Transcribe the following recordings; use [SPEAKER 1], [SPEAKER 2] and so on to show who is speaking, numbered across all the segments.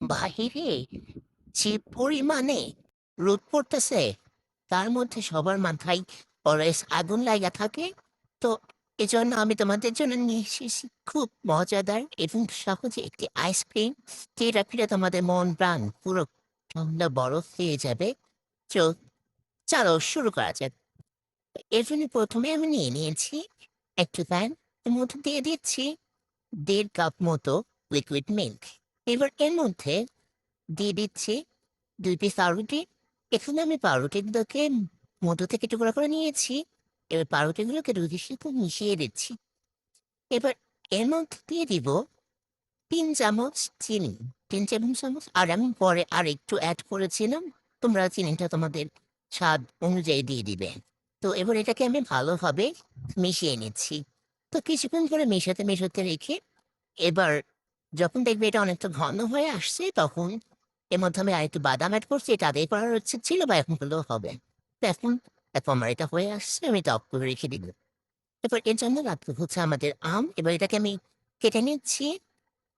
[SPEAKER 1] বাহিরে যে পরিমাণে রোদ পড়তেছে, তার মধ্যে সবার মাথায় অলওয়েজ আগুন লাগা থাকে। তো এজন্য আমি তোমাদের জন্য নিয়ে এসেছি খুব মজাদার এবং সহজে একটি আইসক্রিম, যেটা খেলে তোমাদের মন প্রাণ পুরো ঠান্ডা বরফ হয়ে যাবে। তো চলো শুরু করা যাক। এর জন্য প্রথমে আমি নিয়ে নিয়েছি একটু প্যান, এর মধ্যে দিয়ে দিচ্ছি ১.৫ কাপ মতো লিকুইড মিল্ক। এবার এর মধ্যে দিয়ে দিচ্ছি ২ পিস পাউরুটি। এখানে আমি পাউরুটিগুলোকে মধ্য থেকে টুকরা করে নিয়েছি। এবার পাউরুটিগুলোকে দুধের সাথে মিশিয়ে দিচ্ছি। এবার এর মধ্যে দিয়ে দিব ৩ চামচ চিনি, ৩ টেবিল চামচ। আর আমি পরে আরেকটু এড করেছিলাম। তোমরা চিনিটা তোমাদের স্বাদ অনুযায়ী দিয়ে দিবে। তো এবার এটাকে আমি ভালোভাবে মিশিয়ে নিচ্ছি। তো কিছুক্ষণ ধরে মেশাতে রেখে এবার যখন দেখবে এটা অনেকটা ঘন হয়ে আসছে, তখন এর মধ্যে আমি আরেকটু বাদাম এড করছি। এটা আগেই করার উচিত ছিল বা এখন করলেও হবে। তো এখন আমার এটা হয়ে আসছে, আমি এটা অফ করে রেখে দিব। এবার এর জন্য লাগবে হচ্ছে আমাদের আম। এবার এটাকে আমি কেটে নিচ্ছি।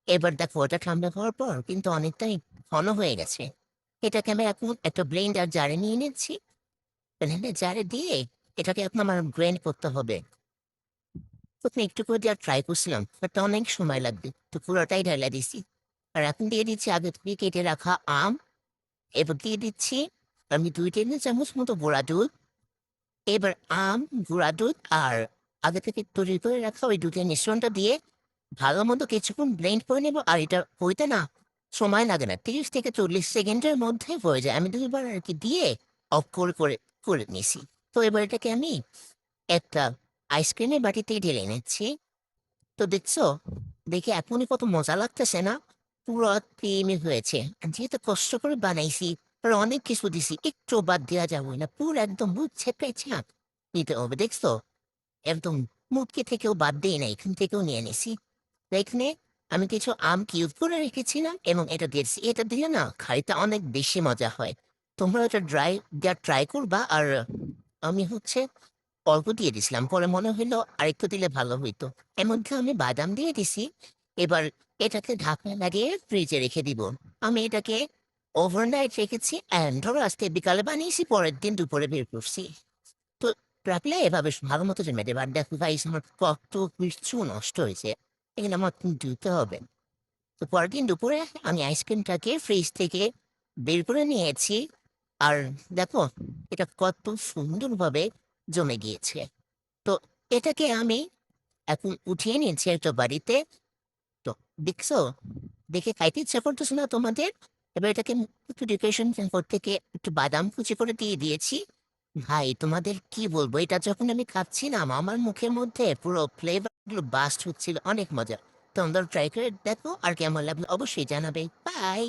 [SPEAKER 1] এবার দেখো ওটা ঠান্ডা হওয়ার পর কিন্তু অনেকটাই ঘন হয়ে গেছে। এটাকে আমি এখন একটা ব্লেন্ডার জারে নিয়ে নিচ্ছি। ব্লেন্ডার জারে দিয়ে এটাকে এখন আমার গ্রাইন্ড করতে হবে। প্রথমে একটু করে দেওয়ার ট্রাই করছিলাম, বাট অনেক সময় লাগবে। তো পুরোটাই ঢেলে দিছি। আর এখন দিয়ে দিচ্ছি আগে থেকে কেটে রাখা আম। এবার দিয়ে দিচ্ছি আমি ২ টেবিল চামচ মতো গুঁড়া দুধ। এবার আম, গুঁড়া দুধ আর আগে থেকে তৈরি করে রাখা ওই দুধের মিশ্রণটা দিয়ে ভালো মতো কিছুক্ষণ ব্লেন্ড করে নেব। আর এটা হইতে না সময় লাগে না, ৩০ থেকে ৪০ সেকেন্ডের মধ্যে হয়ে যায়। আমি ২ বার আরকি দিয়ে অফ করে নিছি। তো এবার এটাকে আমি একটা আইসক্রিমের বাটিতে ঢেলে নিচ্ছি। তো দেখছো? দেখে এখনই কত মজা লাগতেছে না? পুরো ক্রিমি হয়েছে। আর যেহেতু কষ্ট করে বানাইছি, আর অনেক কিছু দিছি, একটুও বাদ দেওয়া যাবে না। পুরো একদম মুখ চেপে চাপ নিতে হবে, দেখছো? একদম মুটকি থেকেও বাদ দেই নাই, এখান থেকেও নিয়ে নিছি। তো এখানে আমি কিছু আম কিউব করে রেখেছিলাম এবং এটা দিয়েছি। এটা দিলে না খাইতে অনেক বেশি মজা হয়। তোমরা এটা দেওয়ার ট্রাই করবা। আর আমি হচ্ছে অল্প দিয়ে দিছিলাম। পরে মনে হইলো আরেকটু দিলে ভালো হইতো। এর মধ্যে আমি বাদাম দিয়ে দিছি। এবার এটাকে ঢাকনা লাগিয়ে ফ্রিজে রেখে দিব। আমি এটাকে ওভারনাইট রেখেছি অ্যান্ড ধরো আজকে বিকালে বানিয়েছি, পরের দিন দুপুরে বের করছি। তো রাখলে এভাবে ভালো মতো জমে দেবে। আর দেখো গাইস, আমার কত কিছু নষ্ট হয়েছে। এখানে আমার ধুতে হবে। তো পরের দিন দুপুরে আমি আইসক্রিমটাকে ফ্রিজ থেকে বের করে নিয়েছি। আর দেখো এটা কত সুন্দরভাবে জমে গিয়েছে। তো এটাকে আমি এখন উঠিয়ে নিয়েছি একটা বাড়িতে। তো দেখছো? দেখে খাইতে ইচ্ছা করতেছে না তোমাদের? এবার এটাকে একটু ডেকোরেশন থেকে একটু বাদাম কুচি করে দিয়ে দিয়েছি। ভাই তোমাদের কি বলবো, এটা যখন আমি খাচ্ছিলাম আমার মুখের মধ্যে পুরো ফ্লেভার গুলো বাস্ট হচ্ছিল, অনেক মজা। তোমরা ট্রাই করে দেখো আর কেমন লাগলো অবশ্যই জানাবে। বাই।